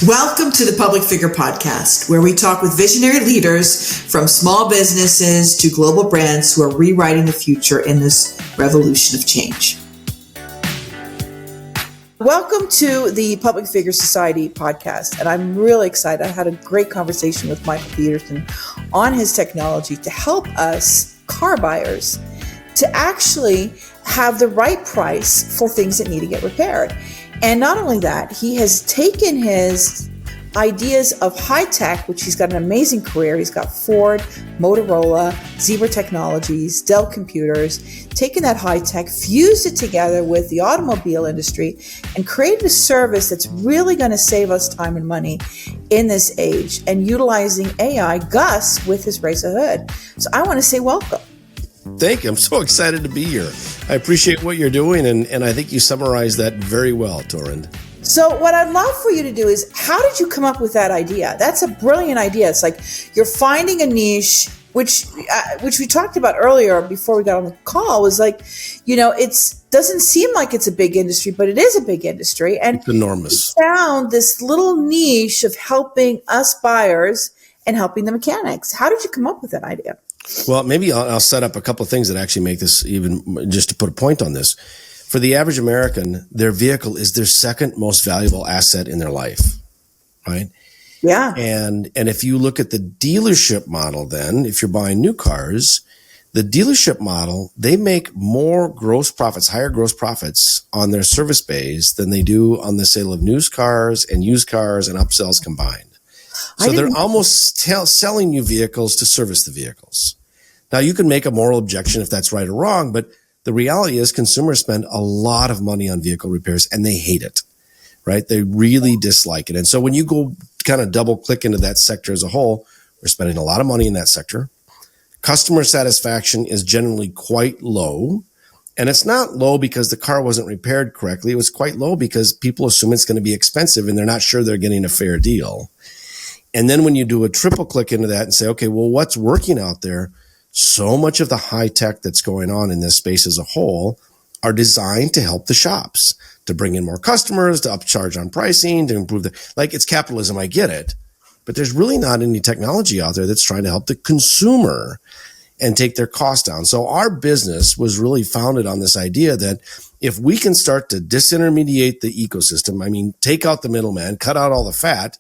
Welcome to the Public Figure Podcast, where we talk with visionary leaders from small businesses to global brands who are rewriting the future in this revolution of change. Welcome to the Public Figure Society podcast, and I'm really excited. I had a great conversation with Michael Petersen on his technology to help us car buyers to actually have the right price for things that need to get repaired. And not only that, he has taken his ideas of high tech, which he's got an amazing career. He's got Ford, Motorola, Zebra Technologies, Dell Computers, taken that high tech, fused it together with the automobile industry, and created a service that's really going to save us time and money in this age, and utilizing AI, Gus, with his Razor Hood. So I want to say welcome. Thank you. I'm so excited to be here. I appreciate what you're doing, and I think you summarized that very well, Torund. So what I'd love for you to do is, how did you come up with that idea? That's a brilliant idea. It's like you're finding a niche, which we talked about earlier before we got on the call, was like, it doesn't seem like it's a big industry, but it is a big industry. And it's enormous. You found this little niche of helping us buyers and helping the mechanics. How did you come up with that idea? Well, maybe I'll set up a couple of things that actually make this, even just to put a point on this. For the average American, their vehicle is their second most valuable asset in their life, right? Yeah. And if you look at the dealership model, then if you're buying new cars, the dealership model, they make more gross profits, higher gross profits on their service bays than they do on the sale of used cars and upsells combined. So they're almost selling you vehicles to service the vehicles. Now, you can make a moral objection if that's right or wrong, but the reality is consumers spend a lot of money on vehicle repairs and they hate it, right? They really dislike it. And so when you go kind of double click into that sector as a whole, we're spending a lot of money in that sector. Customer satisfaction is generally quite low. And it's not low because the car wasn't repaired correctly. It was quite low because people assume it's going to be expensive and they're not sure they're getting a fair deal. And then when you do a triple click into that and say, okay, well, what's working out there? So much of the high tech that's going on in this space as a whole are designed to help the shops, to bring in more customers, to upcharge on pricing, to improve it's capitalism. I get it, but there's really not any technology out there that's trying to help the consumer and take their cost down. So our business was really founded on this idea that if we can start to disintermediate the ecosystem, take out the middleman, cut out all the fat,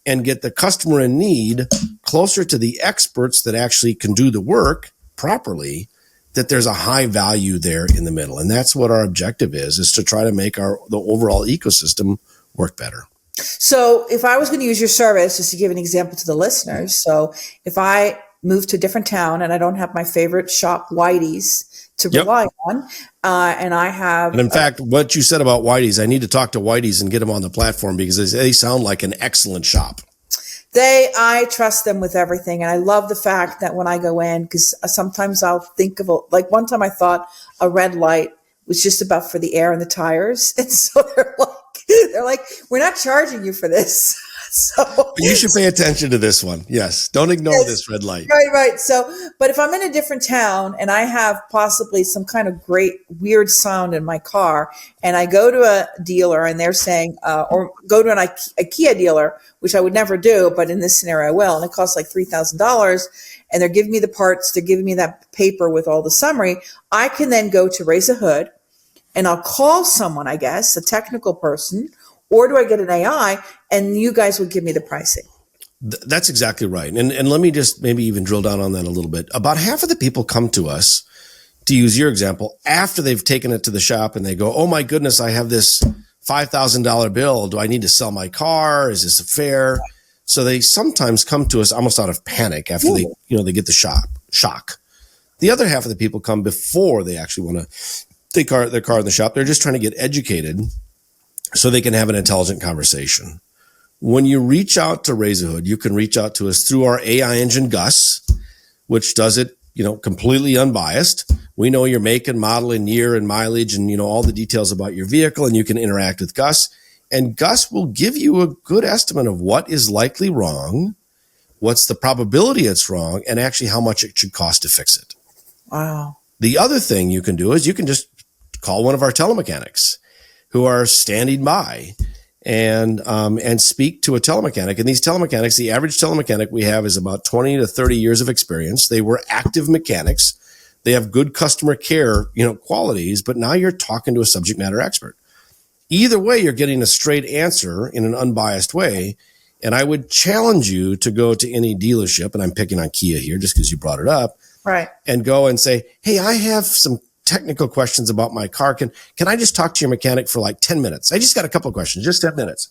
and get the customer in need closer to the experts that actually can do the work properly, that there's a high value there in the middle. And that's what our objective is to try to make the overall ecosystem work better. So if I was going to use your service, just to give an example to the listeners, so if I move to a different town and I don't have my favorite shop, Whitey's, to rely on, and I have... And in fact, what you said about Whitey's, I need to talk to Whitey's and get them on the platform because they sound like an excellent shop. I trust them with everything. And I love the fact that when I go in, because sometimes I'll think of, one time I thought a red light was just about for the air and the tires. And so they're like, we're not charging you for this. So you should pay attention to this one. Yes. Don't ignore this red light. Right. So, but if I'm in a different town and I have possibly some kind of great weird sound in my car and I go to a dealer and they're saying, or go to an IKEA dealer, which I would never do, but in this scenario I will, and it costs like $3,000 and they're giving me the parts, they're giving me that paper with all the summary, I can then go to Razor Hood and I'll call someone, I guess, a technical person, or do I get an AI and you guys will give me the pricing? That's exactly right. And let me just maybe even drill down on that a little bit. About half of the people come to us, to use your example, after they've taken it to the shop and they go, oh my goodness, I have this $5,000 bill. Do I need to sell my car? Is this fair? So they sometimes come to us almost out of panic after they get the shock. The other half of the people come before they actually want to take their car in the shop. They're just trying to get educated so they can have an intelligent conversation. When you reach out to Razor Hood, you can reach out to us through our AI engine, Gus, which does it, completely unbiased. We know your make and model and year and mileage and, all the details about your vehicle, and you can interact with Gus. And Gus will give you a good estimate of what is likely wrong, what's the probability it's wrong, and actually how much it should cost to fix it. Wow. The other thing you can do is you can just call one of our telemechanics who are standing by and speak to a telemechanic. And these telemechanics, the average telemechanic we have is about 20 to 30 years of experience. They were active mechanics. They have good customer care, qualities, but now you're talking to a subject matter expert. Either way, you're getting a straight answer in an unbiased way. And I would challenge you to go to any dealership, and I'm picking on Kia here just because you brought it up, right? And go and say, hey, I have some technical questions about my car. Can I just talk to your mechanic for like 10 minutes? I just got a couple of questions, just 10 minutes.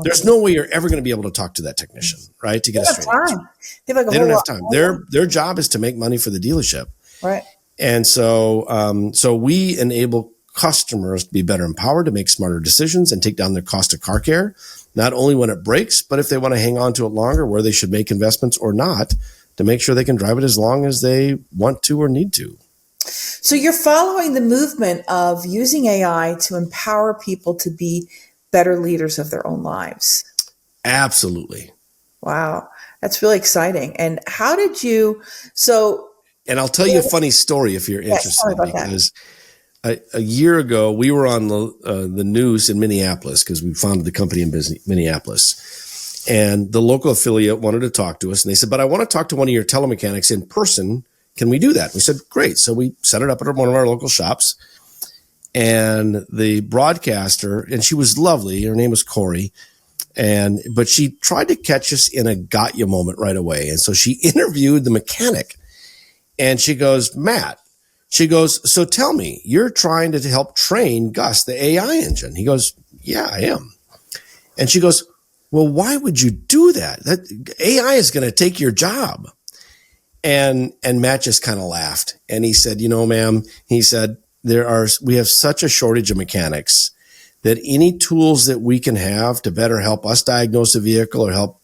There's no way you're ever going to be able to talk to that technician, right? To get a straight answer. They don't have time. Their job is to make money for the dealership. Right. And so we enable customers to be better empowered to make smarter decisions and take down their cost of car care, not only when it breaks, but if they want to hang on to it longer, where they should make investments or not, to make sure they can drive it as long as they want to or need to. So you're following the movement of using AI to empower people to be better leaders of their own lives. Absolutely. Wow. That's really exciting. And how did you, and I'll tell you a funny story if you're interested, because a year ago we were on the news in Minneapolis because we founded the company in Minneapolis, and the local affiliate wanted to talk to us, and they said, but I want to talk to one of your telemechanics in person. Can we do that? We said, great. So we set it up at one of our local shops, and the broadcaster, and she was lovely. Her name was Corey. But she tried to catch us in a got you moment right away. And so she interviewed the mechanic, and she goes, Matt, she goes, so tell me, you're trying to help train Gus, the AI engine. He goes, yeah, I am. And she goes, well, why would you do that? That AI is going to take your job. And Matt just kind of laughed, and he said, ma'am, he said, we have such a shortage of mechanics that any tools that we can have to better help us diagnose a vehicle or help,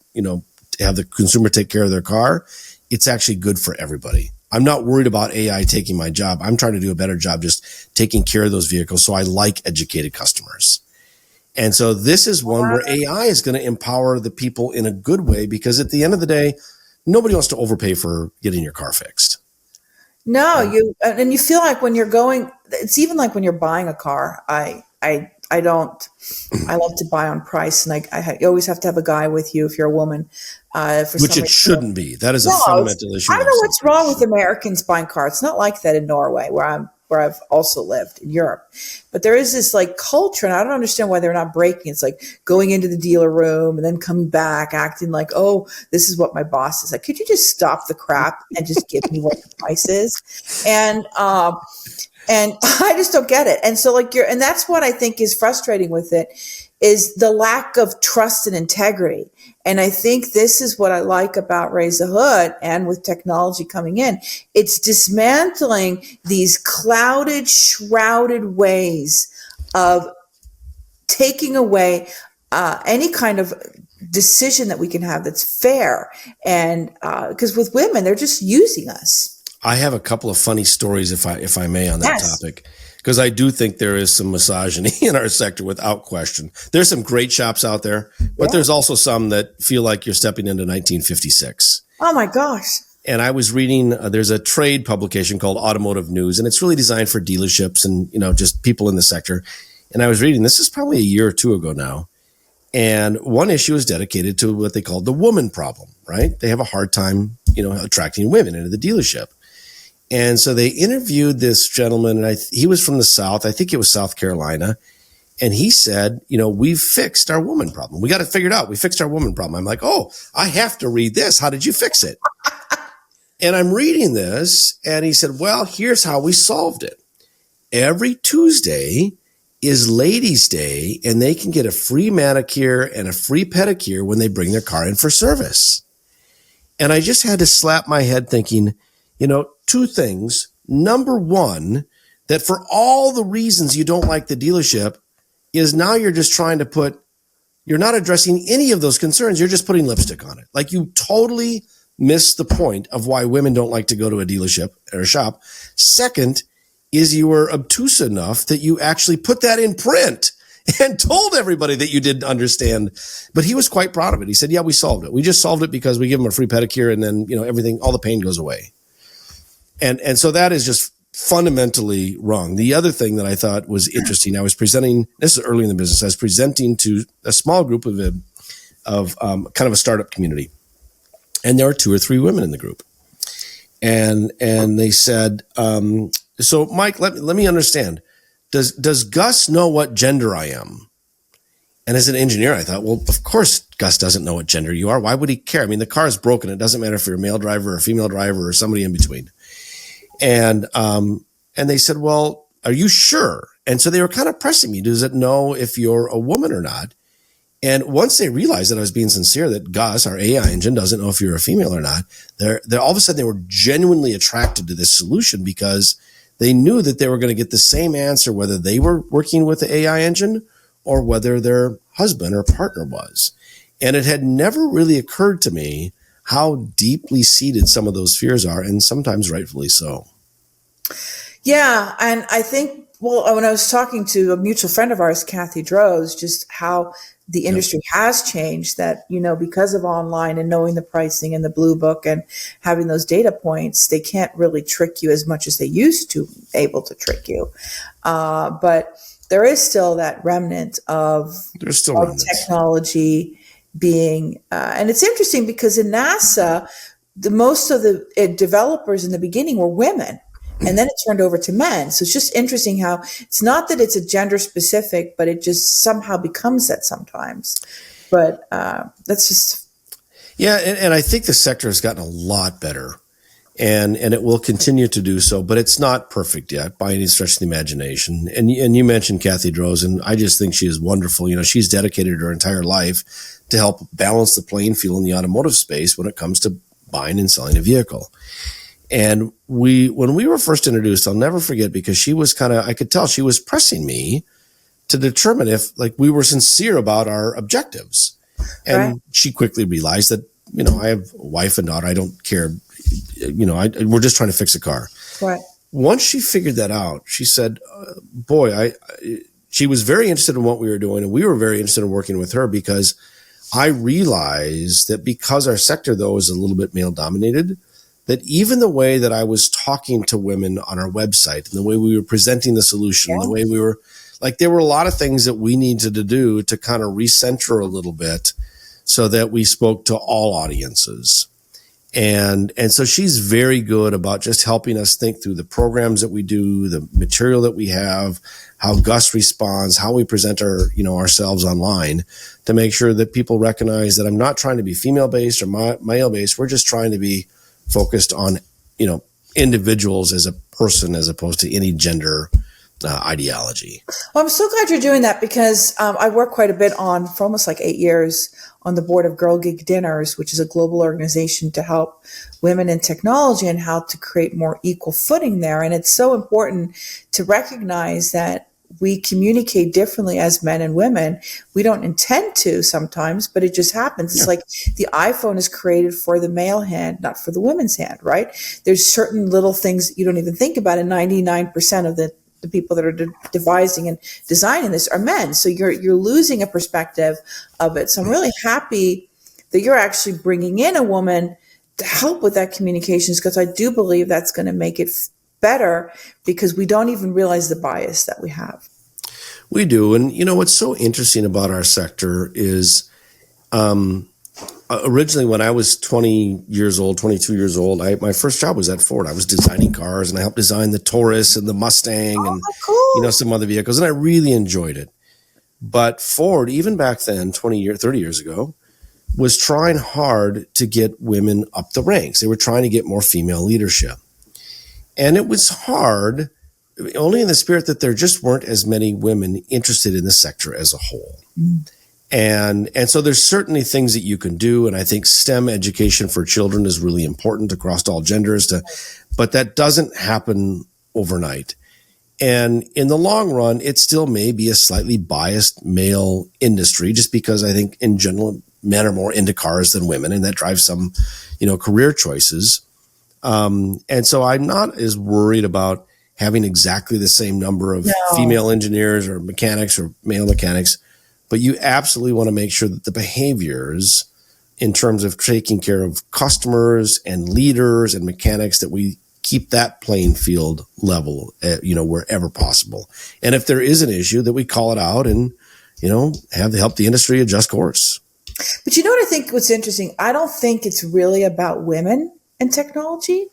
have the consumer take care of their car, it's actually good for everybody. I'm not worried about AI taking my job. I'm trying to do a better job just taking care of those vehicles. So I like educated customers. And so this is one where AI is going to empower the people in a good way, because at the end of the day, nobody wants to overpay for getting your car fixed. No, you feel like when you're going, it's even like when you're buying a car, I love to buy on price, and you always have to have a guy with you if you're a woman. Which it shouldn't be. That is a fundamental issue. I don't know what's wrong with Americans buying cars. It's not like that in Norway, where I've also lived in Europe. But there is this like culture, and I don't understand why they're not breaking. It's like going into the dealer room and then coming back acting like, oh, this is what my boss is like. Could you just stop the crap and just give me what the price is? And I just don't get it. And so and that's what I think is frustrating with it, is the lack of trust and integrity. And I think this is what I like about Raise the Hood, and with technology coming in, it's dismantling these clouded, shrouded ways of taking away any kind of decision that we can have that's fair. And because with women, they're just using us. I have a couple of funny stories, if I may, on that topic, because I do think there is some misogyny in our sector without question. There's some great shops out there, but there's also some that feel like you're stepping into 1956. Oh my gosh. And I was reading, there's a trade publication called Automotive News, and it's really designed for dealerships and, just people in the sector. And I was reading, this is probably a year or two ago now. And one issue is dedicated to what they call the woman problem, right? They have a hard time, attracting women into the dealership. And so they interviewed this gentleman, and he was from the South. I think it was South Carolina. And he said, we've fixed our woman problem. We got it figured out. We fixed our woman problem. I'm like, oh, I have to read this. How did you fix it? And I'm reading this, and he said, well, here's how we solved it. Every Tuesday is Ladies' Day, and they can get a free manicure and a free pedicure when they bring their car in for service. And I just had to slap my head thinking, two things. Number one, that for all the reasons you don't like the dealership is now you're just trying to you're not addressing any of those concerns. You're just putting lipstick on it. Like, you totally missed the point of why women don't like to go to a dealership or a shop. Second is you were obtuse enough that you actually put that in print and told everybody that you didn't understand. But he was quite proud of it. He said, yeah, we solved it. We just solved it because we give them a free pedicure, and then, everything, all the pain goes away. And so that is just fundamentally wrong. The other thing that I thought was interesting, I was presenting, this is early in the business, I was presenting to a small group of kind of a startup community. And there were 2 or 3 women in the group. And they said, so Mike, let me understand. Does Gus know what gender I am? And as an engineer, I thought, well, of course Gus doesn't know what gender you are. Why would he care? I mean, the car is broken. It doesn't matter if you're a male driver or a female driver or somebody in between. And they said, well, are you sure? And so they were kind of pressing me. Does it know if you're a woman or not? And once they realized that I was being sincere, that Gus, our AI engine, doesn't know if you're a female or not, they're all of a sudden they were genuinely attracted to this solution because they knew that they were going to get the same answer whether they were working with the AI engine or whether their husband or partner was. And it had never really occurred to me how deeply seated some of those fears are, and sometimes rightfully so. Yeah, and I think, well, when I was talking to a mutual friend of ours, Kathy Droz, just how the industry has changed, that, because of online and knowing the pricing and the blue book and having those data points, they can't really trick you as much as they used to able to trick you. But there is still that remnant of technology being, and it's interesting because in NASA, most of the developers in the beginning were women. And then it turned over to men. So it's just interesting how it's not that it's a gender specific, but it just somehow becomes that sometimes. But that's just. Yeah. And I think the sector has gotten a lot better and it will continue to do so, but it's not perfect yet by any stretch of the imagination. And you mentioned Kathy Droz, and I just think she is wonderful. She's dedicated her entire life to help balance the playing field in the automotive space when it comes to buying and selling a vehicle. And when we were first introduced, I'll never forget, because she was I could tell she was pressing me to determine if we were sincere about our objectives. And she quickly realized that, I have a wife and daughter. I don't care. We're just trying to fix a car. Right. Once she figured that out, she said, she was very interested in what we were doing. And we were very interested in working with her because I realized that because our sector, though, is a little bit male dominated, that even the way that I was talking to women on our website and the way we were presenting the solution, the way we were there were a lot of things that we needed to do to kind of recenter a little bit so that we spoke to all audiences. And so she's very good about just helping us think through the programs that we do, the material that we have, how Gus responds, how we present ourselves online to make sure that people recognize that I'm not trying to be female based or male based. We're just trying to be focused on, individuals as a person as opposed to any gender ideology. Well, I'm so glad you're doing that because I work quite a bit for almost 8 years on the board of Girl Geek Dinners, which is a global organization to help women in technology and how to create more equal footing there. And it's so important to recognize that we communicate differently as men and women. We don't intend to sometimes, but it just happens. It's like the iPhone is created for the male hand, not for the woman's hand, right? There's certain little things you don't even think about, and 99% of the people that are devising and designing this are men. So you're losing a perspective of it. So I'm really happy that you're actually bringing in a woman to help with that communications, because I do believe that's going to make it better because we don't even realize the bias that we have. We do. And what's so interesting about our sector is originally when I was 22 years old, my first job was at Ford. I was designing cars and I helped design the Taurus and the Mustang and cool. Some other vehicles, and I really enjoyed it. But Ford, even back then, 30 years ago, was trying hard to get women up the ranks. They were trying to get more female leadership. And it was hard, only in the spirit that there just weren't as many women interested in the sector as a whole. Mm. And so there's certainly things that you can do. And I think STEM education for children is really important across all genders, but that doesn't happen overnight. And in the long run, it still may be a slightly biased male industry, just because I think in general, men are more into cars than women, and that drives some, career choices. And so I'm not as worried about having exactly the same number of female engineers or mechanics or male mechanics, but you absolutely want to make sure that the behaviors in terms of taking care of customers and leaders and mechanics that we keep that playing field level, wherever possible. And if there is an issue, that we call it out and, help the industry adjust course. But you know what I think what's interesting? I don't think it's really about women and technology.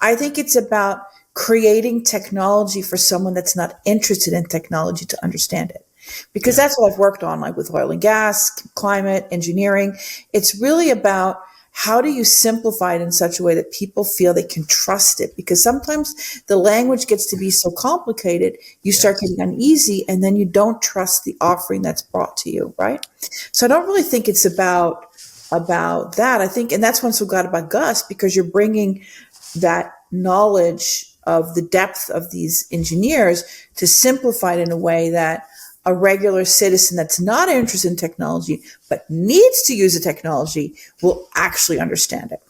I think it's about creating technology for someone that's not interested in technology to understand it. Because that's what I've worked on, like with oil and gas, climate, engineering. It's really about how do you simplify it in such a way that people feel they can trust it? Because sometimes the language gets to be so complicated, you start getting uneasy, and then you don't trust the offering that's brought to you, right? So I don't really think it's about that. I think, and that's why I'm so glad about Gus, because you're bringing that knowledge of the depth of these engineers to simplify it in a way that a regular citizen that's not interested in technology but needs to use the technology will actually understand it.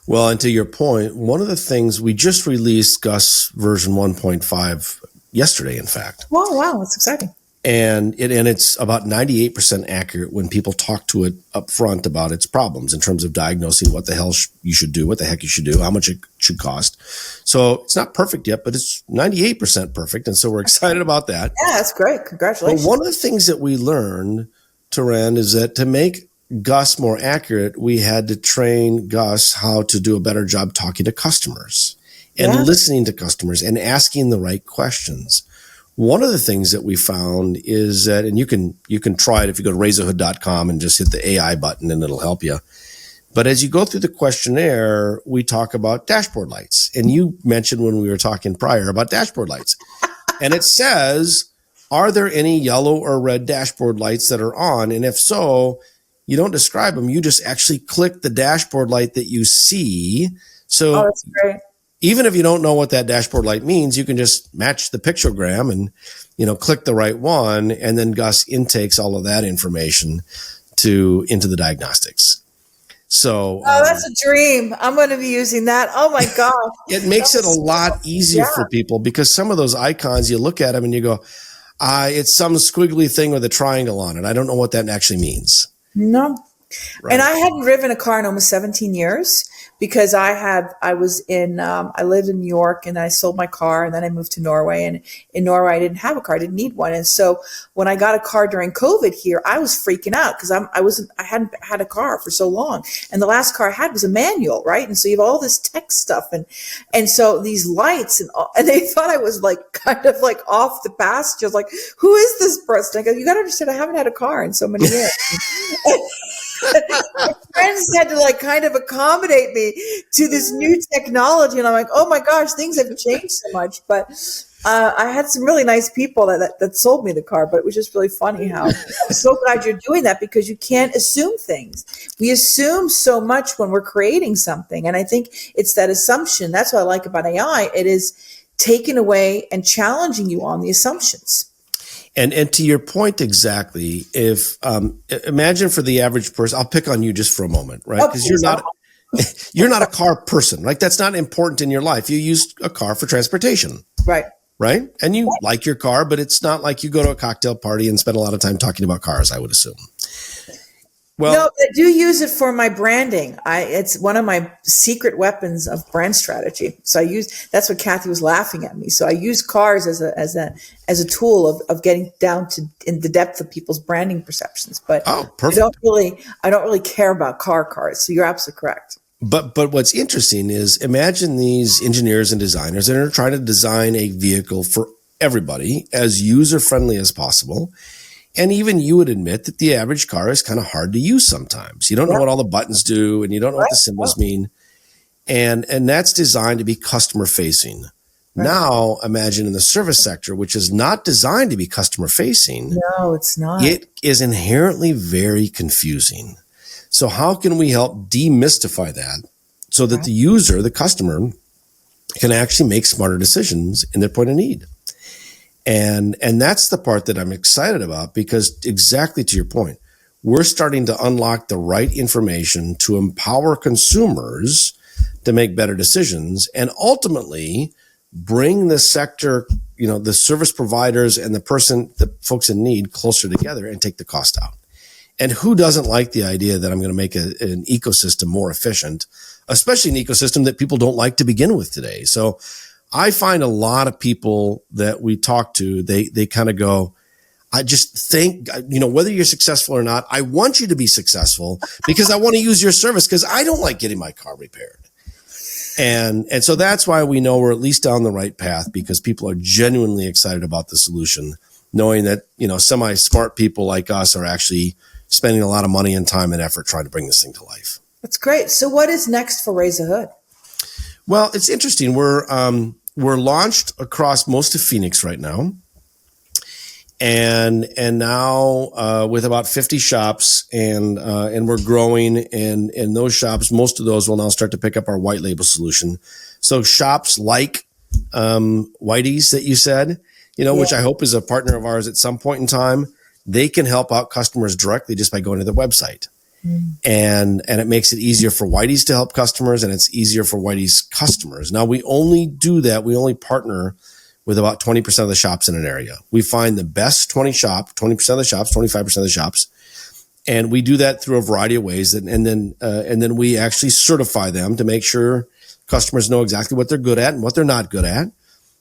Well, and to your point, one of the things we just released Gus version 1.5 yesterday, in fact. Oh, wow, that's exciting. And it's about 98% accurate when people talk to it up front about its problems in terms of diagnosing what the hell you should do, what the heck you should do, how much it should cost. So it's not perfect yet, but it's 98% perfect. And so we're excited about that. Yeah, that's great. Congratulations. But one of the things that we learned, Torund, is that to make Gus more accurate, we had to train Gus how to do a better job talking to customers and listening to customers and asking the right questions. One of the things that we found is that, and you can try it if you go to razorhood.com and just hit the AI button and it'll help you. But as you go through the questionnaire, we talk about dashboard lights. And you mentioned when we were talking prior about dashboard lights. And it says, are there any yellow or red dashboard lights that are on? And if so, you don't describe them. You just actually click the dashboard light that you see. So that's great. Even if you don't know what that dashboard light means, you can just match the pictogram and, click the right one. And then Gus intakes all of that information into the diagnostics. So, that's a dream. I'm going to be using that. Oh my God. It makes it a lot easier for people because some of those icons, you look at them and you go, it's some squiggly thing with a triangle on it. I don't know what that actually means. No. Right. And I hadn't driven a car in almost 17 years because I lived in New York and I sold my car and then I moved to Norway, and in Norway I didn't have a car. I didn't need one. And so when I got a car during COVID here, I was freaking out because I hadn't had a car for so long. And the last car I had was a manual, right? And so you have all this tech stuff and so these lights and they thought I was like kind of like off the pasture. Like, who is this person? I go, you got to understand, I haven't had a car in so many years. My friends had to like kind of accommodate me to this new technology, and I'm like, oh my gosh, things have changed so much. But I had some really nice people that sold me the car, but it was just really funny how I'm so glad you're doing that because you can't assume things. We assume so much when we're creating something, and I think it's that assumption. That's what I like about AI. It is taking away and challenging you on the assumptions. And to your point exactly, if imagine for the average person, I'll pick on you just for a moment, right? Because you're not a car person, right? That's not important in your life. You use a car for transportation, right? And you like your car, but it's not like you go to a cocktail party and spend a lot of time talking about cars, I would assume. Well, no, I do use it for my branding. It's one of my secret weapons of brand strategy. So that's what Kathy was laughing at me. So I use cars as a tool of getting down to in the depth of people's branding perceptions. But perfect. I don't really care about cars. So you're absolutely correct. But what's interesting is imagine these engineers and designers that are trying to design a vehicle for everybody as user friendly as possible. And even you would admit that the average car is kind of hard to use sometimes. You don't know what all the buttons do, and you don't know what the symbols mean. And that's designed to be customer facing. Right. Now, imagine in the service sector, which is not designed to be customer facing. No, it's not. It is inherently very confusing. So how can we help demystify that so that the user, the customer, can actually make smarter decisions in their point of need? And that's the part that I'm excited about because exactly to your point, we're starting to unlock the right information to empower consumers to make better decisions and ultimately bring the sector, the service providers and the folks in need closer together and take the cost out. And who doesn't like the idea that I'm going to make an ecosystem more efficient, especially an ecosystem that people don't like to begin with today? So I find a lot of people that we talk to, they kind of go, I just think, whether you're successful or not, I want you to be successful because I want to use your service because I don't like getting my car repaired. And so that's why we know we're at least down the right path, because people are genuinely excited about the solution, knowing that, semi-smart people like us are actually spending a lot of money and time and effort trying to bring this thing to life. That's great. So what is next for Raise the Hood? Well, it's interesting. We're launched across most of Phoenix right now. And now with about 50 shops, and we're growing, and in those shops, most of those will now start to pick up our white label solution. So shops like Whitey's that you said, which I hope is a partner of ours at some point in time, they can help out customers directly just by going to their website. And it makes it easier for Whitey's to help customers, and it's easier for Whitey's customers. Now, we only do that. We only partner with about 20% of the shops in an area. We find the best 20% of the shops, 25% of the shops. And we do that through a variety of ways. And then we actually certify them to make sure customers know exactly what they're good at and what they're not good at.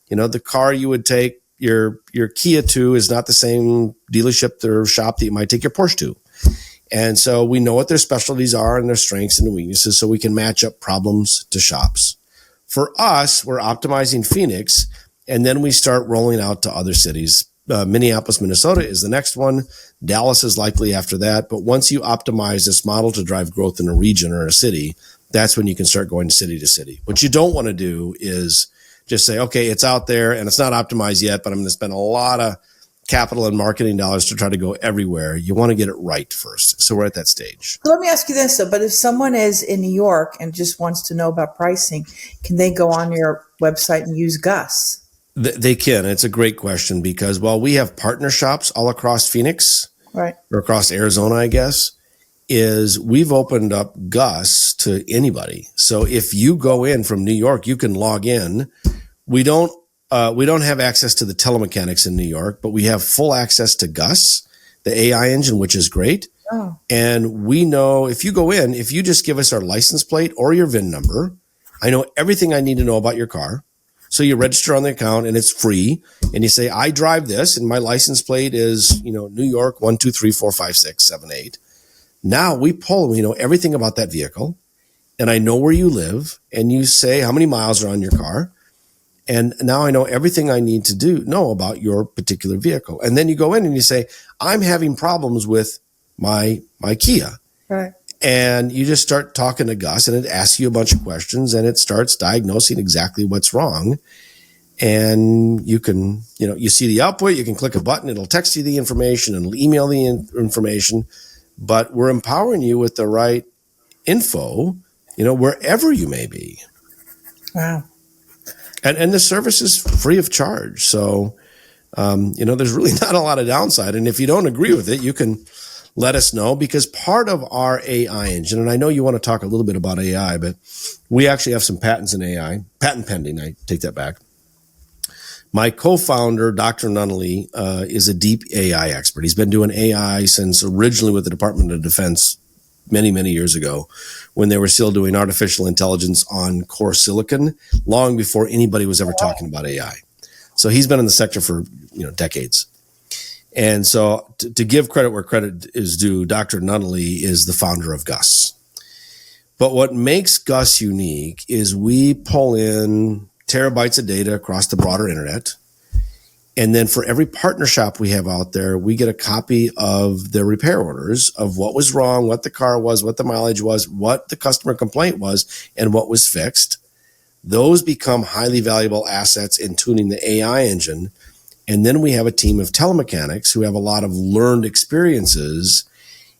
The car you would take your Kia to is not the same dealership or shop that you might take your Porsche to. And so we know what their specialties are and their strengths and weaknesses, so we can match up problems to shops. For us, we're optimizing Phoenix, and then we start rolling out to other cities. Minneapolis, Minnesota is the next one. Dallas is likely after that. But once you optimize this model to drive growth in a region or a city, that's when you can start going city to city. What you don't want to do is just say, okay, it's out there and it's not optimized yet, but I'm going to spend a lot of capital and marketing dollars to try to go everywhere. You want to get it right first. So we're at that stage. So let me ask you this, though. But if someone is in New York and just wants to know about pricing, can they go on your website and use Gus? They can. It's a great question, because while we have partner shops all across Phoenix, right, or across Arizona, I guess, is we've opened up Gus to anybody. So if you go in from New York, you can log in. We don't have access to the telemechanics in New York, but we have full access to Gus, the AI engine, which is great. Oh. And we know if you go in, if you just give us our license plate or your VIN number, I know everything I need to know about your car. So you register on the account and it's free. And you say, I drive this and my license plate is, New York 1, 2, 3, 4, 5, 6, 7, 8. Now we pull, we know everything about that vehicle, and I know where you live, and you say how many miles are on your car. And now I know everything I need to know about your particular vehicle. And then you go in and you say, I'm having problems with my Kia. Right. And you just start talking to Gus, and it asks you a bunch of questions, and it starts diagnosing exactly what's wrong. And you can, you see the output, you can click a button, it'll text you the information and email the information, but we're empowering you with the right info, wherever you may be. Wow. And the service is free of charge. So, there's really not a lot of downside. And if you don't agree with it, you can let us know, because part of our AI engine, and I know you want to talk a little bit about AI, but we actually have some patents in AI, patent pending. I take that back. My co-founder, Dr. Nunnally, is a deep AI expert. He's been doing AI since originally with the Department of Defense many, many years ago, when they were still doing artificial intelligence on core silicon, long before anybody was ever talking about AI. So he's been in the sector for decades. And so to give credit where credit is due, Dr. Nunnally is the founder of Gus. But what makes Gus unique is we pull in terabytes of data across the broader internet. And then for every partner shop we have out there, we get a copy of their repair orders of what was wrong, what the car was, what the mileage was, what the customer complaint was, and what was fixed. Those become highly valuable assets in tuning the AI engine. And then we have a team of telemechanics who have a lot of learned experiences,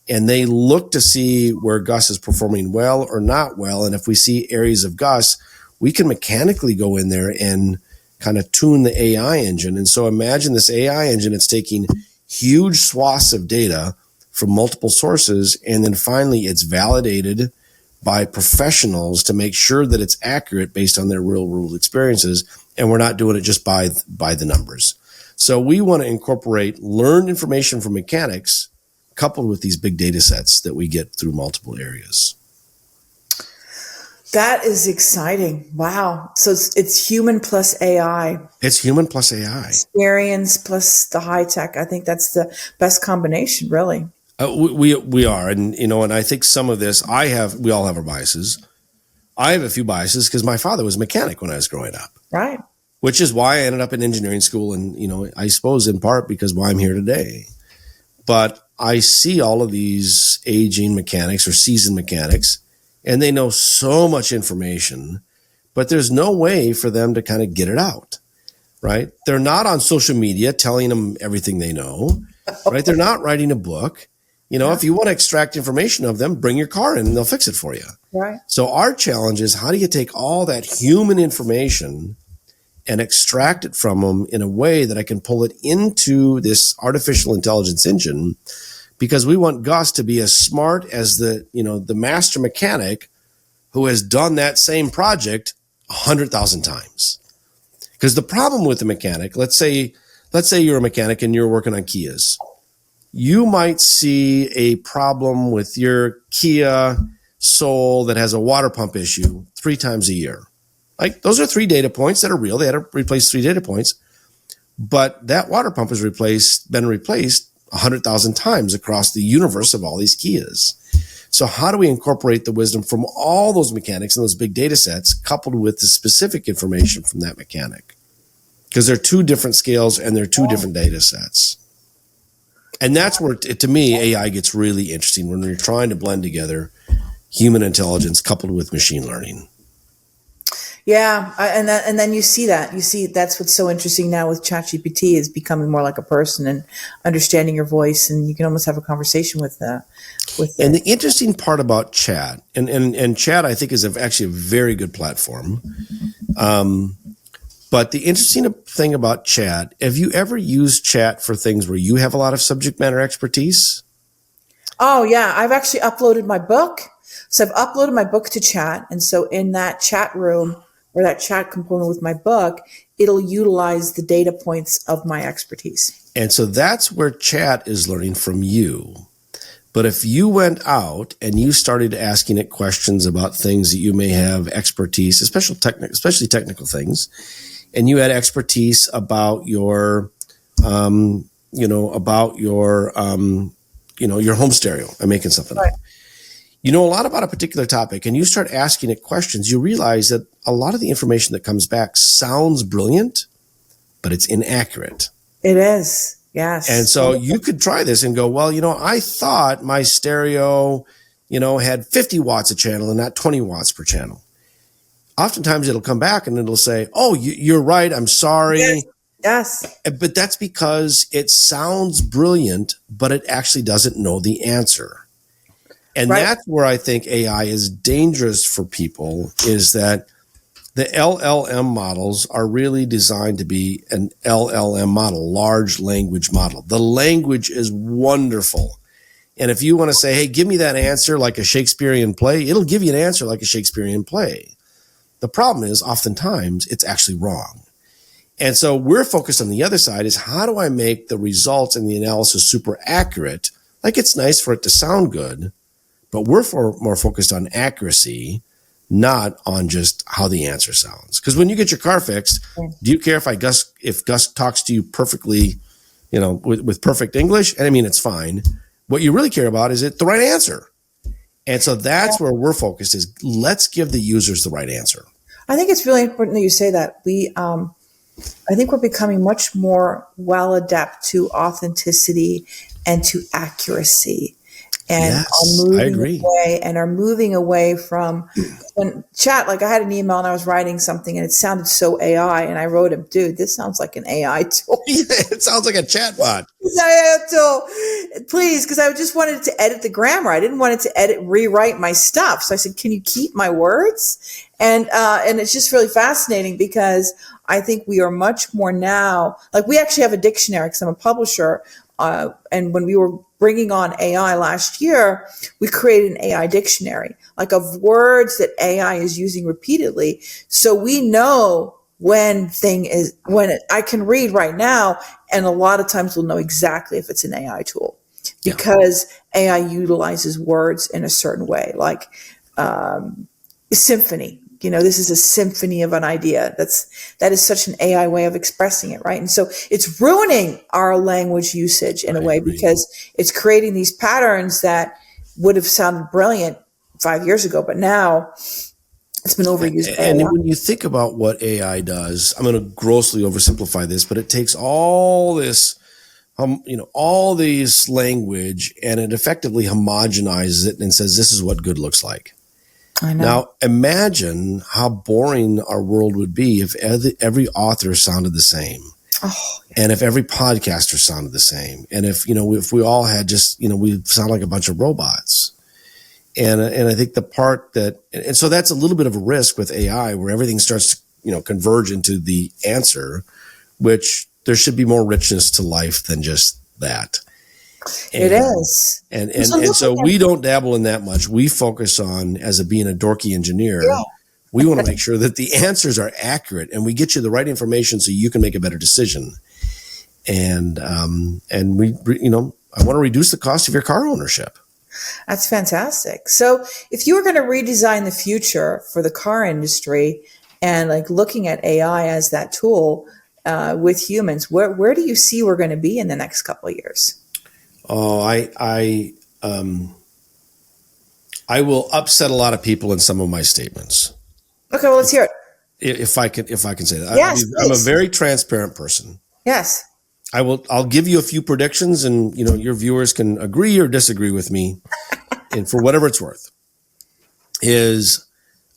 and they look to see where Gus is performing well or not well. And if we see areas of Gus, we can mechanically go in there and kind of tune the AI engine. And so imagine this AI engine, it's taking huge swaths of data from multiple sources, and then finally it's validated by professionals to make sure that it's accurate based on their real world experiences. And we're not doing it just by the numbers. So we want to incorporate learned information from mechanics coupled with these big data sets that we get through multiple areas. That is exciting. Wow. So it's human plus AI. It's human plus AI. Experience plus the high tech. I think that's the best combination, really. We are. And, and I think some of this, we all have our biases. I have a few biases because my father was a mechanic when I was growing up. Right. Which is why I ended up in engineering school. And, I suppose in part because why I'm here today. But I see all of these aging mechanics or seasoned mechanics, and they know so much information, but there's no way for them to kind of get it out, right? They're not on social media telling them everything they know, right? They're not writing a book. If you want to extract information of them, bring your car in and they'll fix it for you. Right. So our challenge is, how do you take all that human information and extract it from them in a way that I can pull it into this artificial intelligence engine? Because we want Gus to be as smart as the master mechanic who has done that same project 100,000 times. Because the problem with the mechanic, let's say you're a mechanic and you're working on Kias. You might see a problem with your Kia Soul that has a water pump issue 3 times a year. Like, those are 3 data points that are real. They had to replace 3 data points. But that water pump has been replaced 100,000 times across the universe of all these Kias. So how do we incorporate the wisdom from all those mechanics and those big data sets coupled with the specific information from that mechanic? Because they're 2 different scales and they're 2 different data sets. And that's where, to me, AI gets really interesting, when you're trying to blend together human intelligence coupled with machine learning. Yeah, and then you see that's what's so interesting now with ChatGPT, is becoming more like a person and understanding your voice, and you can almost have a conversation with the. And the interesting part about Chat, and Chat, I think, is actually a very good platform. But the interesting thing about Chat, have you ever used Chat for things where you have a lot of subject matter expertise? Oh yeah, I've actually uploaded my book. So I've uploaded my book to Chat, and so in that chat room, or that chat component with my book, it'll utilize the data points of my expertise. And so that's where Chat is learning from you. But if you went out and you started asking it questions about things that you may have expertise, especially technical things, and you had expertise about your home stereo, I'm making something up. You know a lot about a particular topic, and you start asking it questions, you realize that a lot of the information that comes back sounds brilliant, but it's inaccurate. It is, yes. And so you could try this and go, well, I thought my stereo, had 50 watts a channel and not 20 watts per channel. Oftentimes it'll come back and it'll say, oh, you're right, I'm sorry. Yes. But that's because it sounds brilliant, but it actually doesn't know the answer. And that's where I think AI is dangerous for people, is that the LLM models are really designed to be an LLM model, large language model. The language is wonderful. And if you want to say, hey, give me that answer like a Shakespearean play, it'll give you an answer like a Shakespearean play. The problem is, oftentimes, it's actually wrong. And so we're focused on the other side, is how do I make the results and the analysis super accurate? Like, it's nice for it to sound good, but we're more focused on accuracy, not on just how the answer sounds. Because when you get your car fixed, do you care if Gus talks to you perfectly, with perfect English? And I mean, it's fine. What you really care about, is it the right answer? And so that's where we're focused, is let's give the users the right answer. I think it's really important that you say that. I think we're becoming much more well adept to authenticity and to accuracy. And are moving away from when Chat. Like, I had an email and I was writing something and it sounded so AI, and I wrote him, dude, this sounds like an AI tool. Yeah, it sounds like a chat bot. Please, because I just wanted to edit the grammar. I didn't want it to rewrite my stuff. So I said, can you keep my words? And it's just really fascinating, because I think we are much more now, like, we actually have a dictionary, because I'm a publisher. And when we were bringing on AI last year, we created an AI dictionary, like, of words that AI is using repeatedly. So we know when I can read right now, and a lot of times we'll know exactly if it's an AI tool. because AI utilizes words in a certain way, like symphony. This is a symphony of an idea. That is such an AI way of expressing it, right? And so it's ruining our language usage in a way because it's creating these patterns that would have sounded brilliant 5 years ago, but now it's been overused. And when you think about what AI does, I'm going to grossly oversimplify this, but it takes all this, all these language, and it effectively homogenizes it and says, this is what good looks like. I know. Now, imagine how boring our world would be if every author sounded the same. Oh, and if every podcaster sounded the same. And if we all had just, we sound like a bunch of robots. And I think the part and so that's a little bit of a risk with AI where everything starts to, converge into the answer, which there should be more richness to life than just that. It is. And so we don't dabble in that much. We focus on, being a dorky engineer, we want to make sure that the answers are accurate and we get you the right information so you can make a better decision. And we I want to reduce the cost of your car ownership. That's fantastic. So if you were going to redesign the future for the car industry and looking at AI as that tool with humans, where do you see we're going to be in the next couple of years? Oh, I will upset a lot of people in some of my statements. Okay, well, let's hear it. If I can say that. Yes, I'm a very transparent person. Yes. I'll give you a few predictions and, your viewers can agree or disagree with me. And for whatever it's worth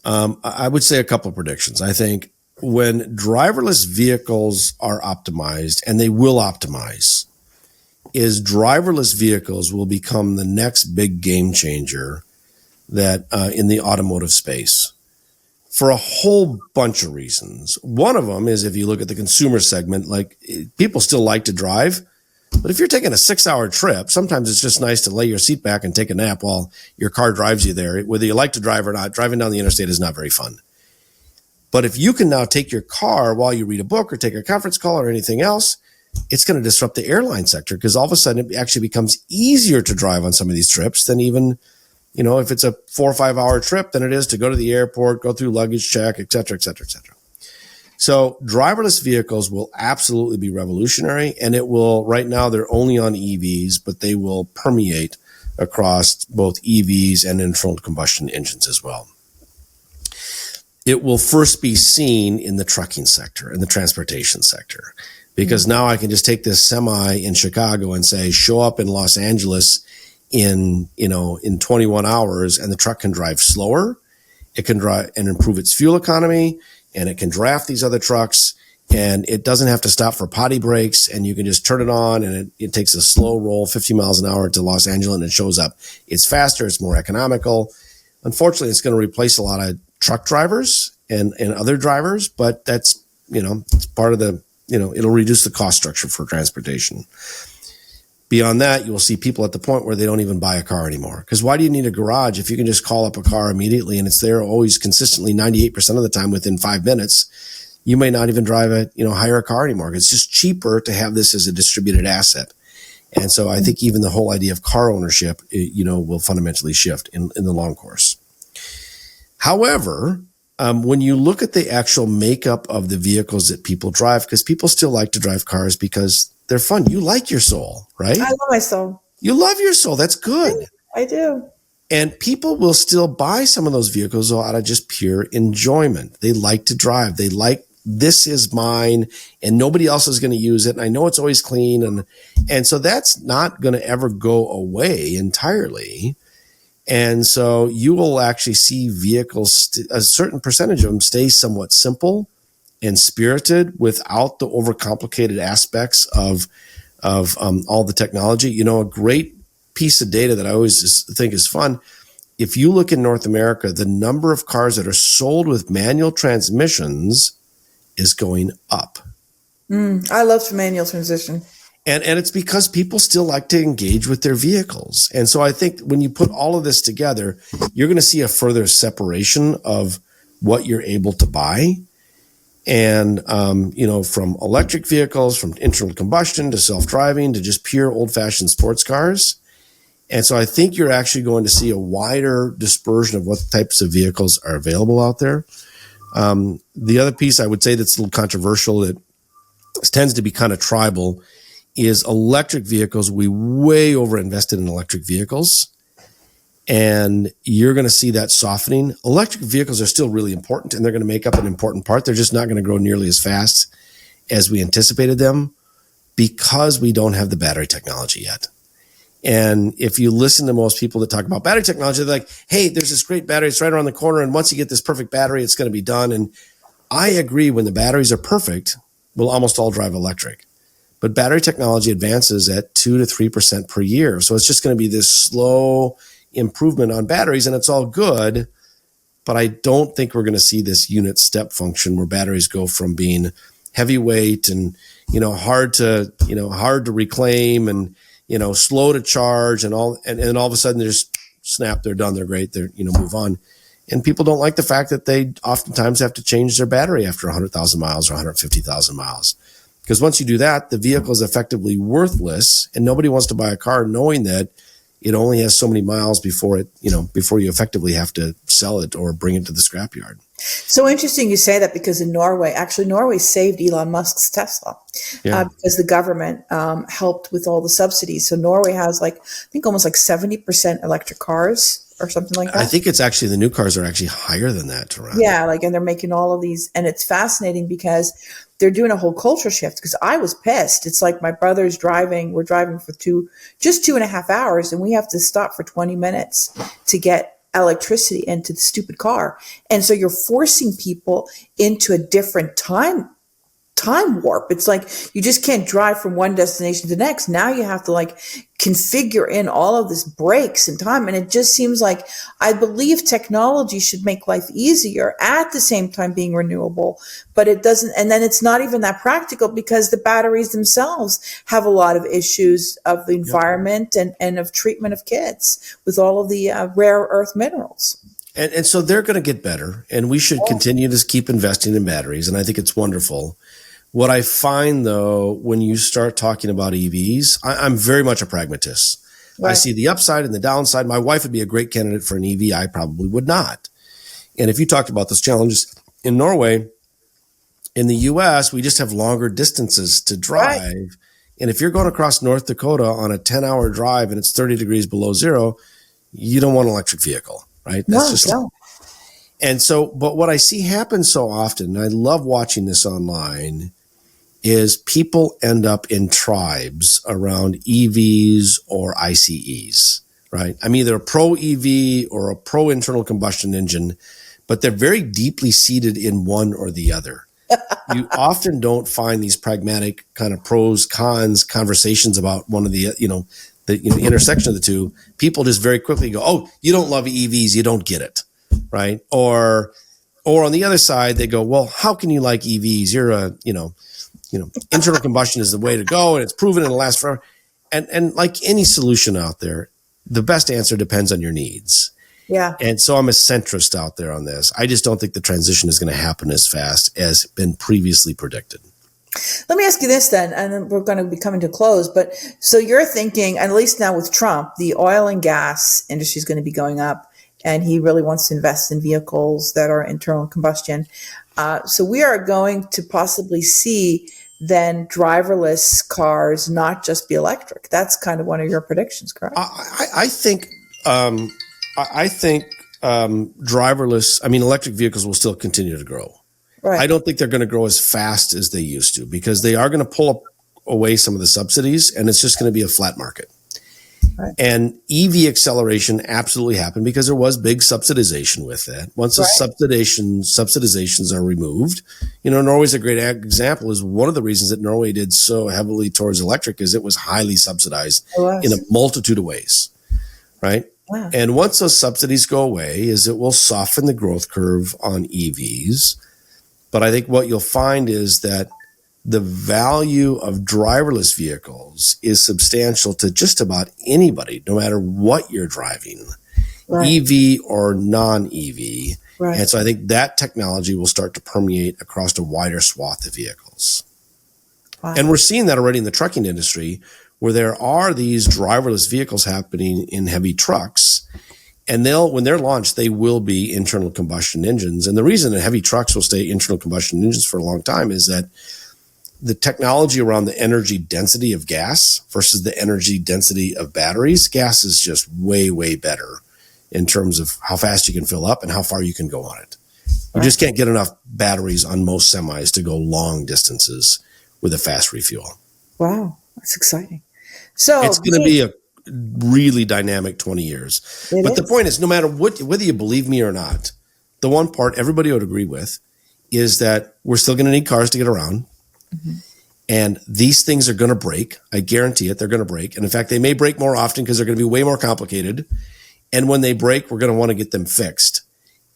I would say a couple of predictions. I think when driverless vehicles are optimized, and they will optimize, driverless vehicles will become the next big game changer that in the automotive space for a whole bunch of reasons. One of them is if you look at the consumer segment, people still like to drive, but if you're taking a 6-hour trip, sometimes it's just nice to lay your seat back and take a nap while your car drives you there. Whether you like to drive or not, driving down the interstate is not very fun. But if you can now take your car while you read a book or take a conference call or anything else, it's going to disrupt the airline sector because all of a sudden it actually becomes easier to drive on some of these trips than even, if it's a 4 or 5 hour trip than it is to go to the airport, go through luggage check, et cetera, et cetera, et cetera. So driverless vehicles will absolutely be revolutionary, and it will, right now they're only on EVs, but they will permeate across both EVs and internal combustion engines as well. It will first be seen in the trucking sector, in the transportation sector, because now I can just take this semi in Chicago and say, show up in Los Angeles in 21 hours, and the truck can drive slower. It can drive and improve its fuel economy, and it can draft these other trucks, and it doesn't have to stop for potty breaks, and you can just turn it on, and it takes a slow roll 50 miles an hour to Los Angeles, and it shows up. It's faster. It's more economical. Unfortunately, it's going to replace a lot of truck drivers and other drivers, but that's, it's part of the, it'll reduce the cost structure for transportation. Beyond that, you will see people at the point where they don't even buy a car anymore. Because why do you need a garage if you can just call up a car immediately and it's there always consistently 98% of the time within 5 minutes? You may not even hire a car anymore. It's just cheaper to have this as a distributed asset. And so I think even the whole idea of car ownership, will fundamentally shift in the long course. However, when you look at the actual makeup of the vehicles that people drive, because people still like to drive cars because they're fun. You like your soul, right? I love my soul. You love your soul. That's good. I do. And people will still buy some of those vehicles out of just pure enjoyment. They like to drive. They like, this is mine and nobody else is going to use it. And I know it's always clean. And so that's not going to ever go away entirely. And so you will actually see vehicles, a certain percentage of them stay somewhat simple and spirited without the overcomplicated aspects of all the technology. A great piece of data that I always think is fun. If you look in North America, the number of cars that are sold with manual transmissions is going up. I love manual transmission. And it's because people still like to engage with their vehicles. And so I think when you put all of this together, you're going to see a further separation of what you're able to buy. And, from electric vehicles, from internal combustion to self-driving to just pure old-fashioned sports cars. And so I think you're actually going to see a wider dispersion of what types of vehicles are available out there. The other piece I would say that's a little controversial, that tends to be kind of tribal, is electric vehicles. We way overinvested in electric vehicles, and you're going to see that softening. Electric vehicles are still really important, and they're going to make up an important part. They're just not going to grow nearly as fast as we anticipated them because we don't have the battery technology yet. And if you listen to most people that talk about battery technology, they're like, hey, there's this great battery. It's right around the corner. And once you get this perfect battery, it's going to be done. And I agree, when the batteries are perfect, we'll almost all drive electric. But battery technology advances at 2 to 3% per year. So it's just going to be this slow improvement on batteries, and it's all good. But I don't think we're going to see this unit step function where batteries go from being heavyweight and, hard to reclaim and, slow to charge and all of a sudden they're done. They're great. They're, move on. And people don't like the fact that they oftentimes have to change their battery after 100,000 miles or 150,000 miles. Because once you do that, the vehicle is effectively worthless, and nobody wants to buy a car knowing that it only has so many miles before you effectively have to sell it or bring it to the scrapyard. So interesting you say that, because in Norway saved Elon Musk's Tesla because the government helped with all the subsidies. So Norway has almost 70% electric cars or something like that. I think it's actually, the new cars are actually higher than that, Torund. Yeah, and they're making all of these, and it's fascinating because they're doing a whole culture shift. Because I was pissed. It's like my brother's driving. We're driving for 2.5 hours, and we have to stop for 20 minutes to get electricity into the stupid car. And so you're forcing people into a different time warp. It's like you just can't drive from one destination to the next. Now you have to configure in all of this breaks and time. And it just seems like, I believe technology should make life easier at the same time being renewable, but it doesn't. And then it's not even that practical because the batteries themselves have a lot of issues of the environment and of treatment of kids with all of the rare earth minerals. And so they're going to get better, and we should continue to keep investing in batteries. And I think it's wonderful. What I find, though, when you start talking about EVs, I'm very much a pragmatist. Right. I see the upside and the downside. My wife would be a great candidate for an EV. I probably would not. And if you talked about those challenges in Norway, in the U.S., we just have longer distances to drive. Right. And if you're going across North Dakota on a 10-hour drive and it's 30 degrees below zero, you don't want an electric vehicle, right? No. And so, but what I see happen so often, and I love watching this online, is people end up in tribes around EVs or ICEs, right? I'm either a pro EV or a pro internal combustion engine, but they're very deeply seated in one or the other. You often don't find these pragmatic kind of pros, cons conversations about one of the, the intersection of the two. People just very quickly go, oh, you don't love EVs, you don't get it, right? Or on the other side, they go, well, how can you like EVs? You're a, internal combustion is the way to go, and it's proven it'll last forever. And like any solution out there, the best answer depends on your needs. Yeah. And so I'm a centrist out there on this. I just don't think the transition is going to happen as fast as been previously predicted. Let me ask you this then, and then we're going to be coming to close. But so you're thinking, at least now with Trump, the oil and gas industry is going to be going up, and he really wants to invest in vehicles that are internal combustion. So we are going to possibly see then driverless cars not just be electric. That's kind of one of your predictions, correct? I think driverless, electric vehicles will still continue to grow. Right. I don't think they're going to grow as fast as they used to, because they are going to pull away some of the subsidies, and it's just going to be a flat market. Right. And EV acceleration absolutely happened because there was big subsidization with that. Once the subsidizations are removed, Norway's a great example. Is one of the reasons that Norway did so heavily towards electric is it was highly subsidized in a multitude of ways, right? Wow. And once those subsidies go away, is it will soften the growth curve on EVs. But I think what you'll find is that the value of driverless vehicles is substantial to just about anybody, no matter what you're driving, right. EV or non-EV. Right. And so I think that technology will start to permeate across a wider swath of vehicles. Wow. And we're seeing that already in the trucking industry, where there are these driverless vehicles happening in heavy trucks. And when they're launched, they will be internal combustion engines. And the reason that heavy trucks will stay internal combustion engines for a long time is that the technology around the energy density of gas versus the energy density of batteries, gas is just way, way better in terms of how fast you can fill up and how far you can go on it. You just can't get enough batteries on most semis to go long distances with a fast refuel. Wow, that's exciting. So it's going to be a really dynamic 20 years. But the point is, no matter whether you believe me or not, the one part everybody would agree with is that we're still going to need cars to get around. Mm-hmm. And these things are going to break. I guarantee it. They're going to break. And in fact, they may break more often because they're going to be way more complicated. And when they break, we're going to want to get them fixed.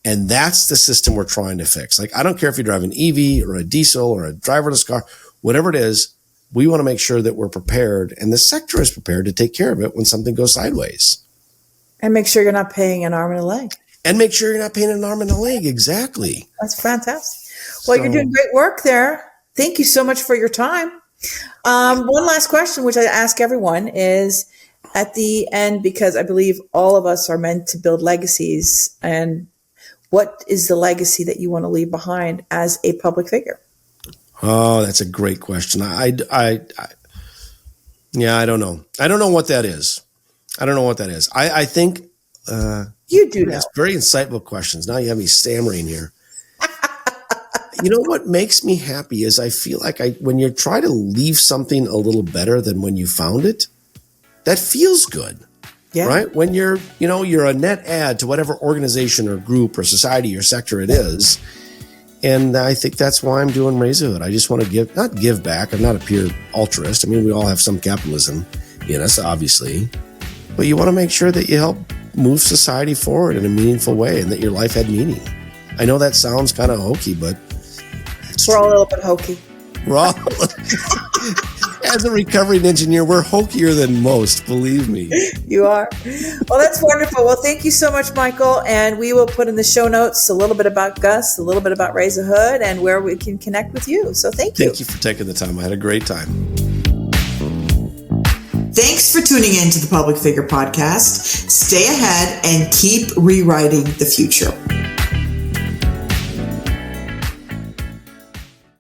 And that's the system we're trying to fix. Like, I don't care if you drive an EV or a diesel or a driverless car, whatever it is, we want to make sure that we're prepared and the sector is prepared to take care of it when something goes sideways. And make sure you're not paying an arm and a leg. And make sure you're not paying an arm and a leg. Exactly. That's fantastic. Well, you're doing great work there. Thank you so much for your time. One last question, which I ask everyone, is at the end, because I believe all of us are meant to build legacies. And what is the legacy that you want to leave behind as a public figure? Oh, that's a great question. I don't know. I don't know what that is. I think you do know. That's very insightful questions. Now you have me stammering here. You know what makes me happy is I feel like when you try to leave something a little better than when you found it, that feels good. Yeah. Right? When you're a net add to whatever organization or group or society or sector it is. And I think that's why I'm doing Razorhood. I just want to not give back. I'm not a pure altruist. I mean, we all have some capitalism in us, obviously. But you want to make sure that you help move society forward in a meaningful way and that your life had meaning. I know that sounds kind of hokey, but we're all a little bit hokey. We're all, as a recovering engineer, we're hokier than most, believe me. You are. Well, that's wonderful. Well, thank you so much, Michael. And we will put in the show notes a little bit about Gus, a little bit about Razorhood, and where we can connect with you. So thank you. Thank you for taking the time. I had a great time. Thanks for tuning in to the Public Figure Podcast. Stay ahead and keep rewriting the future.